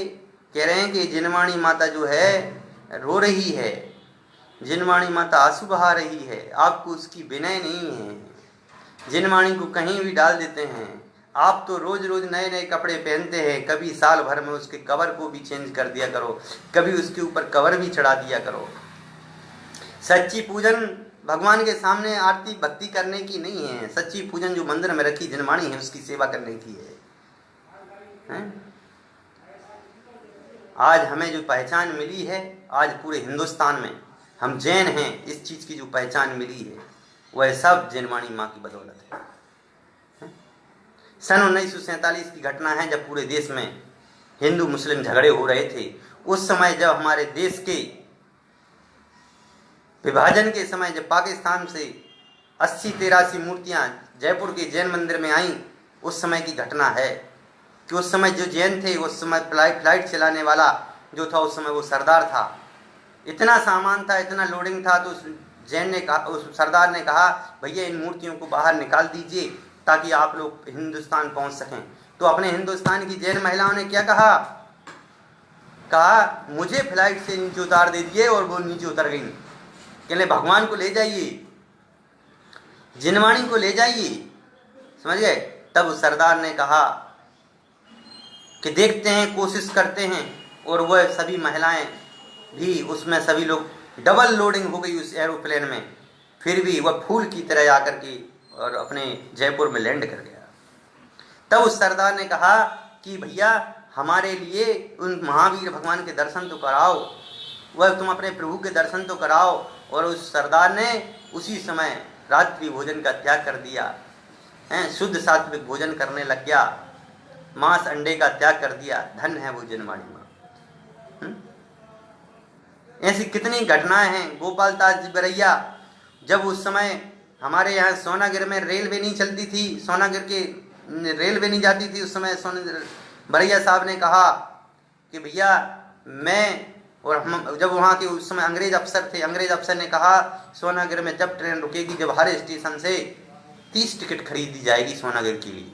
कह रहे हैं कि जिनवाणी माता जो है रो रही है, जिनवाणी माता आंसू बहा रही है, आपको उसकी विनय नहीं है। जिनवाणी को कहीं भी डाल देते हैं। आप तो रोज रोज नए नए कपड़े पहनते हैं, कभी साल भर में उसके कवर को भी चेंज कर दिया करो, कभी उसके ऊपर कवर भी चढ़ा दिया करो। सच्ची पूजन भगवान के सामने आरती भक्ति करने की नहीं है, सच्ची पूजन जो मंदिर में रखी जिनवाणी है उसकी सेवा करने की है। आज हमें जो पहचान मिली है, आज पूरे हिंदुस्तान में हम जैन हैं, इस चीज की जो पहचान मिली है वह सब जिनवाणी माँ की बदौलत है। सन 1947 की घटना है, जब पूरे देश में हिंदू मुस्लिम झगड़े हो रहे थे। उस समय जब हमारे देश के विभाजन के समय जब पाकिस्तान से 80-83 मूर्तियां जयपुर के जैन मंदिर में आईं, उस समय की घटना है कि उस समय जो जैन थे, उस समय फ्लाइट चलाने वाला जो था उस समय वो सरदार था। इतना सामान था, इतना लोडिंग था, तो उस जैन ने कहा, उस सरदार ने कहा भैया इन मूर्तियों को बाहर निकाल दीजिए ताकि आप लोग हिंदुस्तान पहुंच सकें। तो अपने हिंदुस्तान की जैन महिलाओं ने क्या कहा, मुझे फ्लाइट से नीचे उतार दीजिए, और वो नीचे उतर गई। कहले भगवान को ले जाइए, जिनवाणी को ले जाइए, समझ गए। तब उस सरदार ने कहा कि देखते हैं, कोशिश करते हैं, और वह सभी महिलाएं भी उसमें, सभी लोग, डबल लोडिंग हो गई उस एरोप्लेन में, फिर भी वह फूल की तरह आकर के और अपने जयपुर में लैंड कर गया। तब उस सरदार ने कहा कि भैया हमारे लिए उन महावीर भगवान के दर्शन तो कराओ, वह तुम अपने प्रभु के दर्शन तो कराओ। और उस सरदार ने उसी समय रात्रि भोजन का त्याग कर दिया, शुद्ध सात्विक भोजन करने लग गया, मांस अंडे का त्याग कर दिया। धन है वो जिनवाणी माँ। ऐसी कितनी घटनाएं हैं। गोपाल दास जी बरैया, जब उस समय हमारे यहाँ सोनागिर में रेलवे नहीं चलती थी, सोनागिर के रेलवे नहीं जाती थी, उस समय बरैया साहब ने कहा कि भैया मैं और हम, जब वहाँ के उस समय अंग्रेज अफसर थे, अंग्रेज अफसर ने कहा सोनागिर में जब ट्रेन रुकेगी, जब हर स्टेशन से 30 टिकट खरीदी जाएगी सोनागिर के लिए।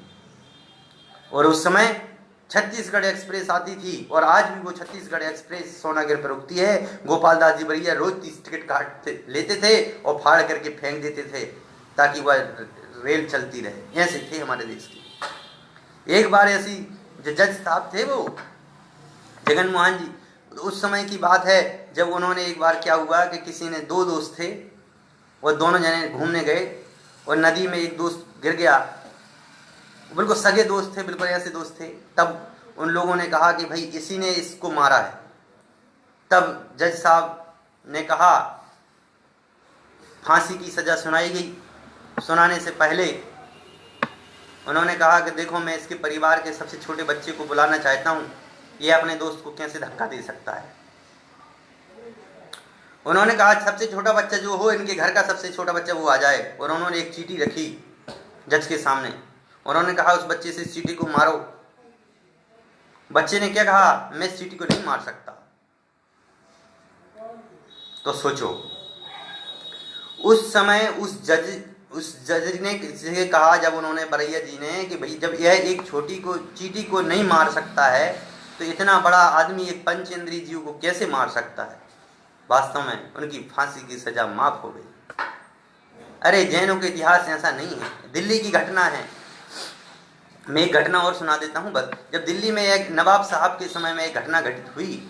और उस समय छत्तीसगढ़ एक्सप्रेस आती थी, और आज भी वो छत्तीसगढ़ एक्सप्रेस सोनागिर पर रुकती है। गोपाल दास जी बरैया रोज 30 टिकट काटते लेते थे और फाड़ करके फेंक देते थे ताकि वह रेल चलती रहे। ऐसे थे हमारे देश के। एक बार ऐसी जो जज साहब थे वो जगन मोहन जी, उस समय की बात है जब उन्होंने, एक बार क्या हुआ कि किसी ने, 2 दोस्त थे, वो दोनों जने घूमने गए और नदी में एक दोस्त गिर गया। बिल्कुल सगे दोस्त थे, बिल्कुल ऐसे दोस्त थे। तब उन लोगों ने कहा कि भाई इसी ने इसको मारा है। तब जज साहब ने कहा फांसी की सजा सुनाई गई। सुनाने से पहले उन्होंने कहा कि देखो मैं इसके परिवार के सबसे छोटे बच्चे को बुलाना चाहता हूँ, ये अपने दोस्त को कैसे धक्का दे सकता है। उन्होंने कहा सबसे छोटा बच्चा जो हो, इनके घर का सबसे छोटा बच्चा वो आ जाए। और उन्होंने एक चीटी रखी जज के सामने, उन्होंने कहा उस बच्चे से इस चीटी को मारो। बच्चे ने क्या कहा, मैं इस चीटी को नहीं मार सकता। तो सोचो उस समय उस जज ने कहा, जब उन्होंने बरैया जी ने, कि भाई जब यह एक चीटी को नहीं मार सकता है तो इतना बड़ा आदमी एक पंचेंद्रिय जीव को कैसे मार सकता है। वास्तव में उनकी फांसी की सजा माफ हो गई। अरे जैनों के इतिहास ऐसा नहीं है, दिल्ली की घटना है। मैं एक घटना और सुना देता हूँ बस। जब दिल्ली में एक नवाब साहब के समय में एक घटना घटित हुई,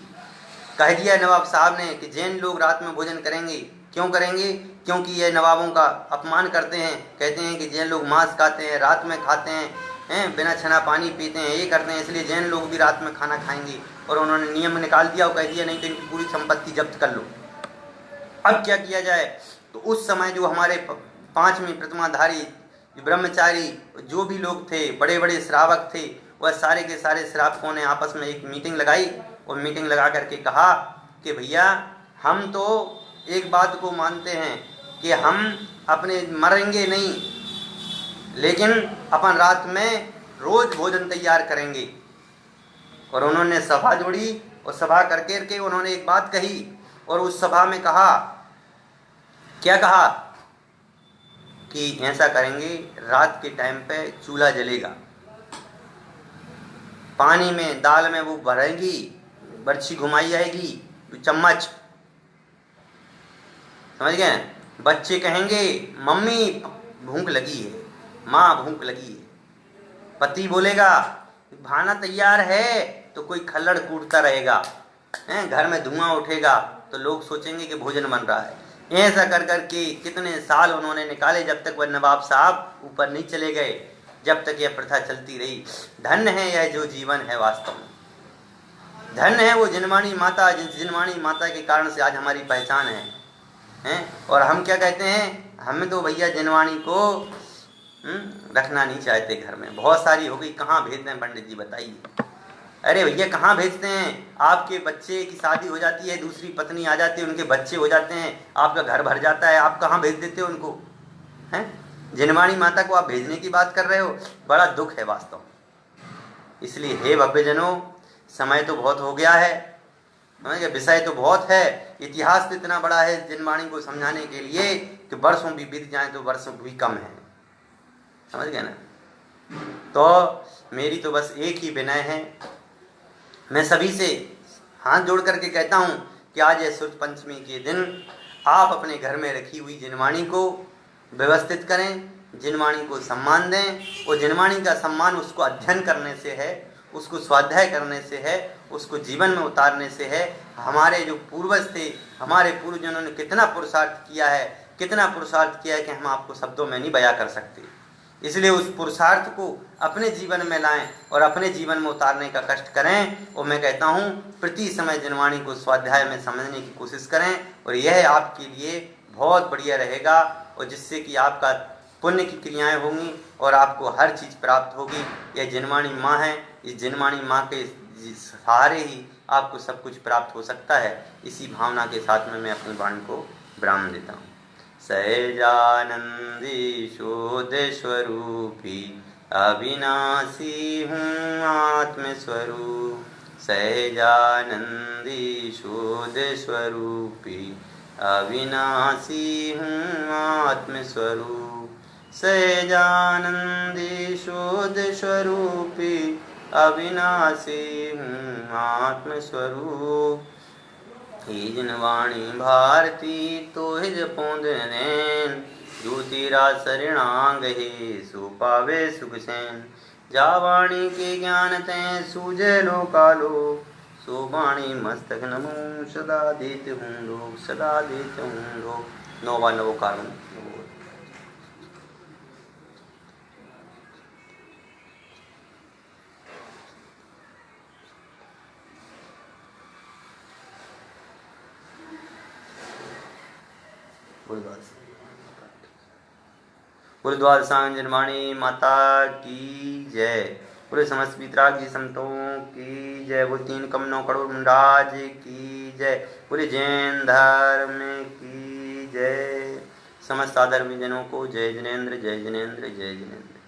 कह दिया नवाब साहब ने कि जैन लोग रात में भोजन करेंगे। क्यों करेंगे? क्योंकि ये नवाबों का अपमान करते हैं, कहते हैं कि जैन लोग मांस खाते हैं, रात में खाते हैं, बिना छना पानी पीते हैं, ये करते हैं, इसलिए जैन लोग भी रात में खाना खाएंगे। और उन्होंने नियम निकाल दिया और कह दिया नहीं तो इनकी पूरी संपत्ति जब्त कर लो। अब क्या किया जाए? तो उस समय जो हमारे 5वीं प्रतिमाधारी ब्रह्मचारी जो भी लोग थे, बड़े बड़े श्रावक थे, वह सारे के सारे श्रावकों ने आपस में एक मीटिंग लगाई और मीटिंग लगा करके कहा कि भैया हम तो एक बात को मानते हैं कि हम अपने मरेंगे नहीं, लेकिन अपन रात में रोज भोजन तैयार करेंगे। और उन्होंने सभा जोड़ी और सभा करके उन्होंने एक बात कही और उस सभा में कहा, क्या कहा कि ऐसा करेंगे, रात के टाइम पे चूल्हा जलेगा, पानी में दाल में वो भरेगी, बर्छी घुमाई जाएगी, चम्मच, समझ गए? बच्चे कहेंगे मम्मी भूख लगी है, माँ भूख लगी है। पति बोलेगा खाना तैयार है, तो कोई खल्लड़ कूटता रहेगा, घर में धुआं उठेगा, तो लोग सोचेंगे कि भोजन बन रहा है। ऐसा कर करके कितने साल उन्होंने निकाले, जब तक वह नवाब साहब ऊपर नहीं चले गए, जब तक यह प्रथा चलती रही। धन्य है यह जो जीवन है, वास्तव में धन्य है वो जिनवाणी माता, जिस जिनवाणी माता के कारण से आज हमारी पहचान है। और हम क्या कहते हैं, हमें तो भैया जिनवाणी को रखना नहीं चाहते घर में, बहुत सारी हो गई, कहाँ भेजते हैं पंडित जी बताइए? अरे भैया कहाँ भेजते हैं? आपके बच्चे की शादी हो जाती है, दूसरी पत्नी आ जाती है, उनके बच्चे हो जाते हैं, आपका घर भर जाता है, आप कहाँ भेज देते हो उनको? हैं? जिनवाणी माता को आप भेजने की बात कर रहे हो, बड़ा दुख है वास्तव। इसलिए हे भव्यजनों, समय तो बहुत हो गया है, विषय तो बहुत है, इतिहास तो इतना बड़ा है जिनवाणी को समझाने के लिए कि वर्षों भी बीत जाएं तो वर्षों भी कम है, समझ गए ना? तो मेरी तो बस एक ही विनय है, मैं सभी से हाथ जोड़ करके कहता हूँ कि आज ये सूर्य पंचमी के दिन आप अपने घर में रखी हुई जिनवाणी को व्यवस्थित करें, जिनवाणी को सम्मान दें। और जिनवाणी का सम्मान उसको अध्ययन करने से है, उसको स्वाध्याय करने से है, उसको जीवन में उतारने से है। हमारे जो पूर्वज थे, हमारे पूर्वजनों ने कितना पुरुषार्थ किया है, कितना पुरुषार्थ किया है कि हम आपको शब्दों में नहीं बयां कर सकते। इसलिए उस पुरुषार्थ को अपने जीवन में लाएं और अपने जीवन में उतारने का कष्ट करें। और मैं कहता हूँ प्रति समय जिनवाणी को स्वाध्याय में समझने की कोशिश करें, और यह आपके लिए बहुत बढ़िया रहेगा, और जिससे कि आपका पुण्य की क्रियाएं होंगी और आपको हर चीज़ प्राप्त होगी। यह जिनवाणी माँ है, इस जिनवाणी माँ के सहारे ही आपको सब कुछ प्राप्त हो सकता है। इसी भावना के साथ में मैं अपनी वाणी को विराम देता हूँ। सहजानंदी शुद्ध स्वरूपी अविनाशी हूँ आत्मस्वरूप, सहजानंदी शुद्ध स्वरूपी अविनाशी हूँ आत्मस्वरूप, सहजानंदी शुद्ध स्वरूपी अविनाशी हूँ आत्मस्वरूप। हे जिनवाणी भारती तो हिज पोंद नैन, जो तेरा शरणांग है सो पावे सुख सैन। जा वाणी के ज्ञान तैं सूझे लो कालो, सो वाणी मस्तक नमो सदा देते हूँ लोग, सदा देते हूँ लोग। नौवा नवो कारण गुरुद्वार सांग जिनवाणी माता की जय। पूरे समस्त वितराग जी संतों की जय। वो 3 कमनों करोड़ मुंडाज की जय। पूरे जैन धर्म की जय। समस्त आधर्मी जनों को जय जिनेन्द्र, जय जिनेन्द्र, जय जिनेन्द्र।